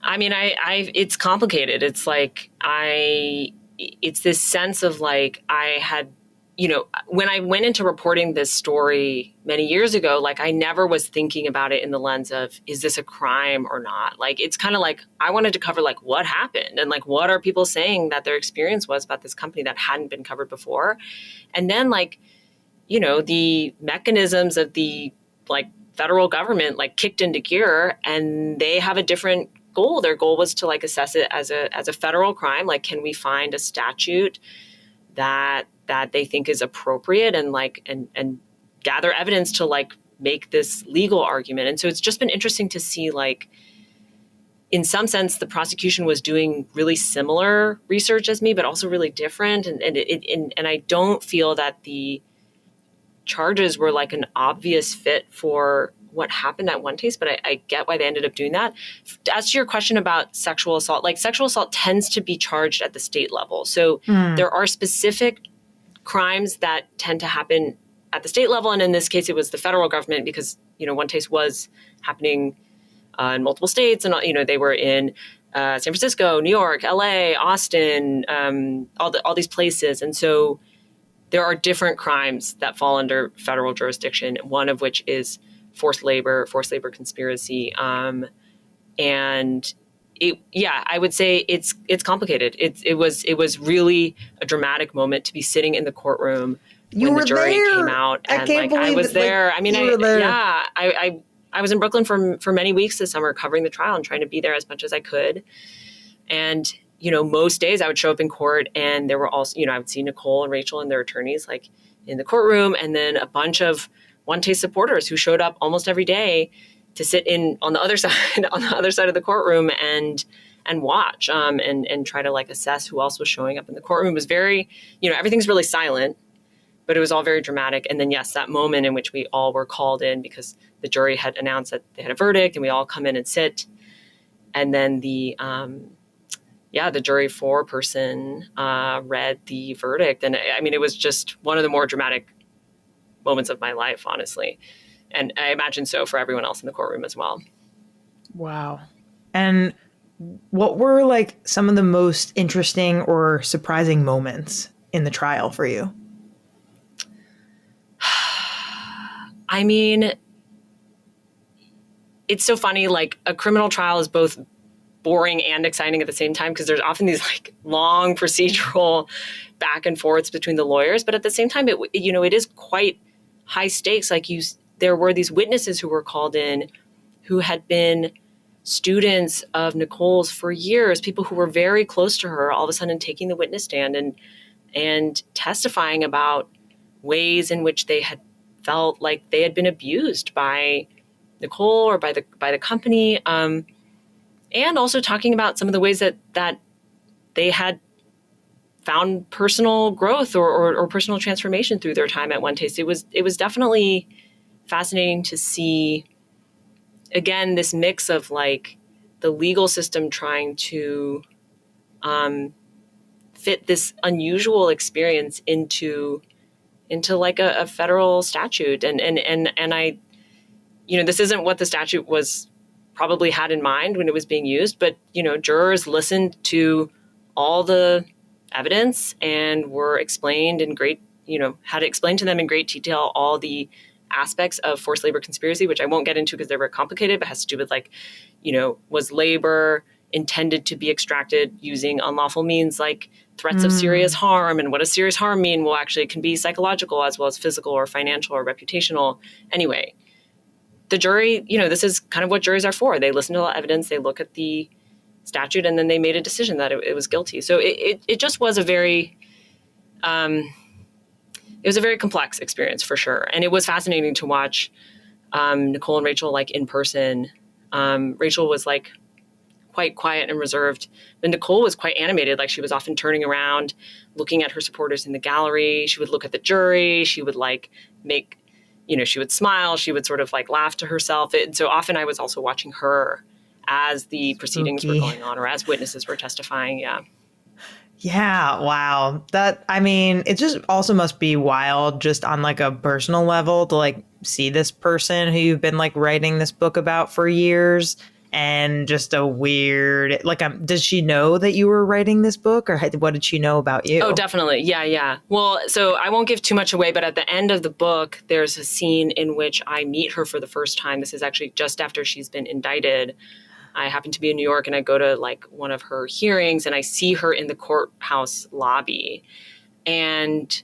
I mean, it's complicated. It's like, it's this sense of like, I had, when I went into reporting this story many years ago, like I never was thinking about it in the lens of, is this a crime or not? Like, it's kind of like, I wanted to cover like what happened and like, what are people saying that their experience was about this company that hadn't been covered before? And then like, the mechanisms of the like federal government like kicked into gear and they have a different goal. Their goal was to like assess it as a federal crime. Like, can we find a statute that they think is appropriate and like and gather evidence to like make this legal argument? And so it's just been interesting to see like, in some sense, the prosecution was doing really similar research as me, but also really different. And I don't feel that the charges were like an obvious fit for what happened at One Taste, but I get why they ended up doing that. As to your question about sexual assault, like sexual assault tends to be charged at the state level. So there are specific crimes that tend to happen at the state level. And in this case, it was the federal government because, One Taste was happening in multiple states. And, they were in San Francisco, New York, LA, Austin, all these places. And so there are different crimes that fall under federal jurisdiction, one of which is forced labor conspiracy. And I would say it's complicated. It was really a dramatic moment to be sitting in the courtroom when the jury came out, and like I was there. I mean, I was in Brooklyn for many weeks this summer covering the trial and trying to be there as much as I could. And most days I would show up in court, and there were also I would see Nicole and Rachel and their attorneys like in the courtroom, and then a bunch of One Taste supporters who showed up almost every day to sit in on the other side of the courtroom and watch and try to like assess who else was showing up in the courtroom. It was very, everything's really silent, but it was all very dramatic. And then yes, that moment in which we all were called in because the jury had announced that they had a verdict and we all come in and sit. And then the jury foreperson read the verdict. And I mean, it was just one of the more dramatic moments of my life, honestly. And I imagine so for everyone else in the courtroom as well. Wow. And what were like some of the most interesting or surprising moments in the trial for you? I mean, it's so funny. Like a criminal trial is both boring and exciting at the same time because there's often these like long procedural back and forths between the lawyers. But at the same time, it is quite high stakes. Like there were these witnesses who were called in who had been students of Nicole's for years, people who were very close to her, all of a sudden taking the witness stand and testifying about ways in which they had felt like they had been abused by Nicole or by the company, and also talking about some of the ways that they had found personal growth or personal transformation through their time at One Taste. It was definitely fascinating to see, again, this mix of like the legal system trying to fit this unusual experience into like a federal statute. And I, this isn't what the statute was probably had in mind when it was being used, but, jurors listened to all the evidence and were explained in great, had to explain to them in great detail all the aspects of forced labor conspiracy, which I won't get into because they're very complicated, but has to do with like, was labor intended to be extracted using unlawful means like threats of serious harm. And what does serious harm mean? Well, actually, it can be psychological as well as physical or financial or reputational. Anyway, the jury, this is kind of what juries are for. They listen to the evidence, they look at the statute, and then they made a decision that it was guilty. So it just was a very, it was a very complex experience for sure. And it was fascinating to watch Nicole and Rachel like in person. Rachel was like quite quiet and reserved, but Nicole was quite animated. Like she was often turning around, looking at her supporters in the gallery. She would look at the jury. She would like she would smile. She would sort of like laugh to herself. So often I was also watching her as the proceedings were going on or as witnesses were testifying. Yeah. Yeah. Wow. It just also must be wild just on like a personal level to like see this person who you've been like writing this book about for years, and just a weird, like, does she know that you were writing this book, or what did she know about you? Oh, definitely. Yeah. Yeah. Well, so I won't give too much away, but at the end of the book, there's a scene in which I meet her for the first time. This is actually just after she's been indicted. I happen to be in New York and I go to like one of her hearings and I see her in the courthouse lobby, and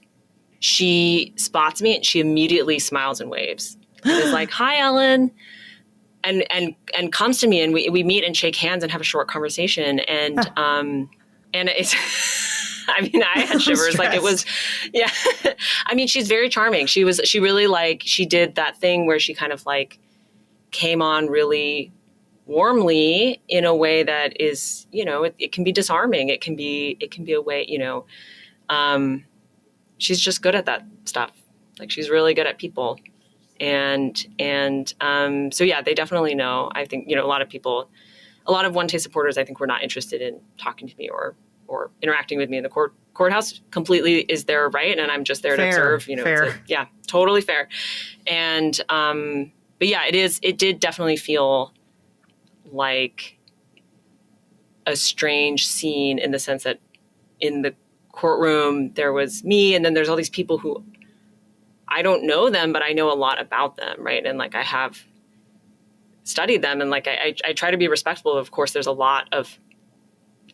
she spots me and she immediately smiles and waves. And is like, "Hi, Ellen." And comes to me and we meet and shake hands and have a short conversation. And it's, I had shivers. Like it was, yeah. She's very charming. She did that thing where she kind of like came on really warmly in a way that is, it can be disarming. It can be a way, she's just good at that stuff. Like she's really good at people. So yeah, they definitely know. I think, a lot of One Taste supporters, I think, were not interested in talking to me or interacting with me in the courthouse. Completely is their right. And I'm just there to observe, fair. Yeah, totally fair. And, but yeah, it did definitely feel like a strange scene in the sense that in the courtroom, there was me, and then there's all these people who I don't know them, but I know a lot about them, right? And like I have studied them, and like I try to be respectful. Of course, there's a lot of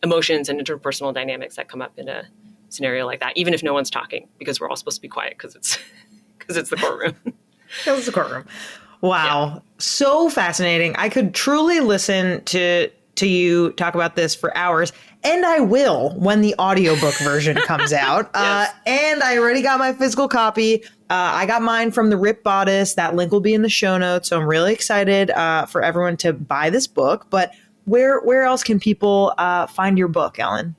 emotions and interpersonal dynamics that come up in a scenario like that, even if no one's talking, because we're all supposed to be quiet because it's the courtroom. Because it's the courtroom. Wow, yeah. So fascinating. I could truly listen to you talk about this for hours. And I will when the audiobook version comes out. Yes. And I already got my physical copy. I got mine from the Rip Bodice. That link will be in the show notes. So I'm really excited for everyone to buy this book. But where else can people find your book, Ellen?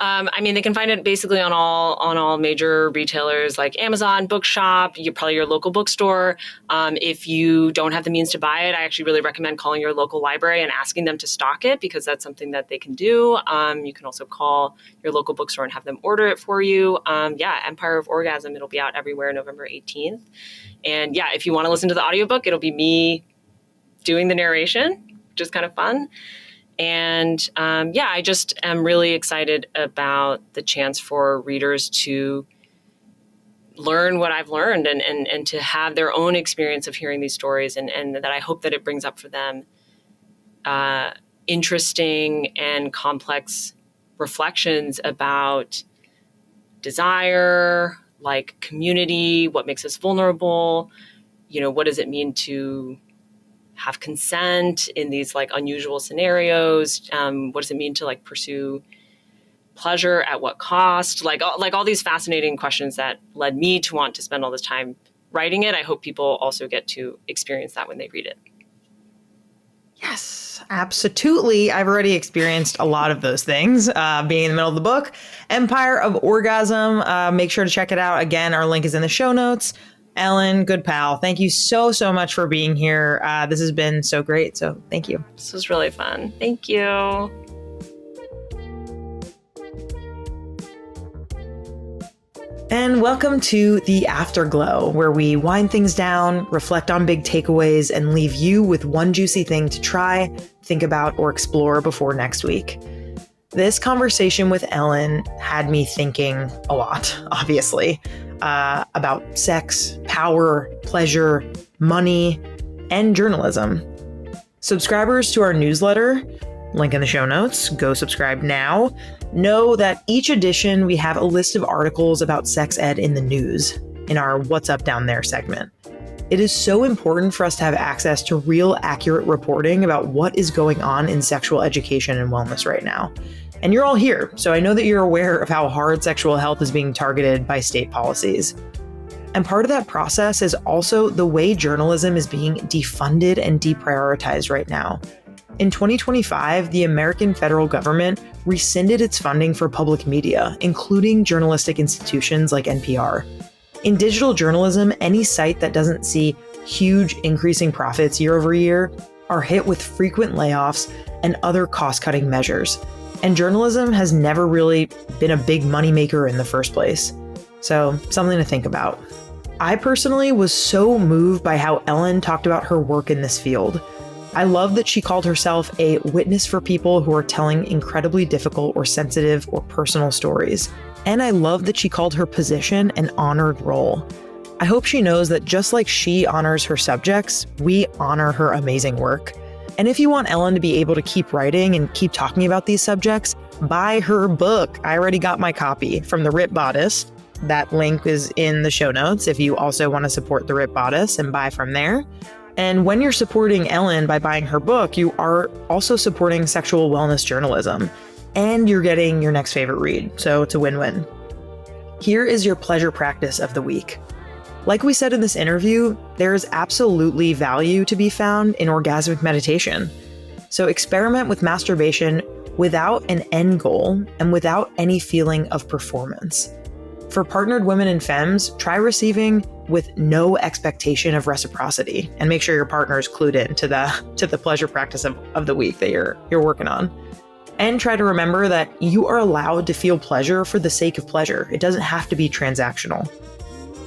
They can find it basically on all major retailers like Amazon, Bookshop, probably your local bookstore. If you don't have the means to buy it, I actually really recommend calling your local library and asking them to stock it, because that's something that they can do. You can also call your local bookstore and have them order it for you. Empire of Orgasm, it'll be out everywhere November 18th. And yeah, if you want to listen to the audiobook, it'll be me doing the narration, which is kind of fun. And I just am really excited about the chance for readers to learn what I've learned and to have their own experience of hearing these stories, and that I hope that it brings up for them interesting and complex reflections about desire, like community, what makes us vulnerable, what does it mean to have consent in these like unusual scenarios? What does it mean to like pursue pleasure at what cost? Like all these fascinating questions that led me to want to spend all this time writing it. I hope people also get to experience that when they read it. Yes, absolutely. I've already experienced a lot of those things being in the middle of the book. Empire of Orgasm. Make sure to check it out. Again, our link is in the show notes. Ellen, good pal, thank you so much for being here. This has been so great. So thank you. This was really fun. Thank you. And welcome to The Afterglow, where we wind things down, reflect on big takeaways, and leave you with one juicy thing to try, think about, or explore before next week. This conversation with Ellen had me thinking a lot, obviously, about sex, power, pleasure, money, and journalism. Subscribers to our newsletter link in the show notes. Go subscribe now. Know that each edition we have a list of articles about sex ed in the news in our What's Up Down There segment. It is so important for us to have access to real, accurate reporting about what is going on in sexual education and wellness right now. And you're all here, so I know that you're aware of how hard sexual health is being targeted by state policies. And part of that process is also the way journalism is being defunded and deprioritized right now. In 2025, the American federal government rescinded its funding for public media, including journalistic institutions like NPR. In digital journalism, any site that doesn't see huge increasing profits year over year are hit with frequent layoffs and other cost-cutting measures. And journalism has never really been a big moneymaker in the first place. So, something to think about. I personally was so moved by how Ellen talked about her work in this field. I love that she called herself a witness for people who are telling incredibly difficult or sensitive or personal stories. And I love that she called her position an honored role. I hope she knows that just like she honors her subjects, we honor her amazing work. And if you want Ellen to be able to keep writing and keep talking about these subjects, buy her book. I already got my copy from the Rip Bodice. That link is in the show notes if you also want to support the Rip Bodice and buy from there. And when you're supporting Ellen by buying her book, you are also supporting sexual wellness journalism. And you're getting your next favorite read, so it's a win-win. Here is your pleasure practice of the week. Like we said in this interview, there is absolutely value to be found in orgasmic meditation. So experiment with masturbation without an end goal and without any feeling of performance. For partnered women and femmes, try receiving with no expectation of reciprocity, and make sure your partner is clued in to the pleasure practice of the week that you're working on. And try to remember that you are allowed to feel pleasure for the sake of pleasure. It doesn't have to be transactional.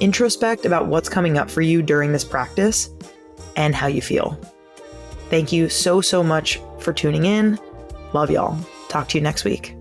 Introspect about what's coming up for you during this practice and how you feel. Thank you so much for tuning in. Love y'all. Talk to you next week.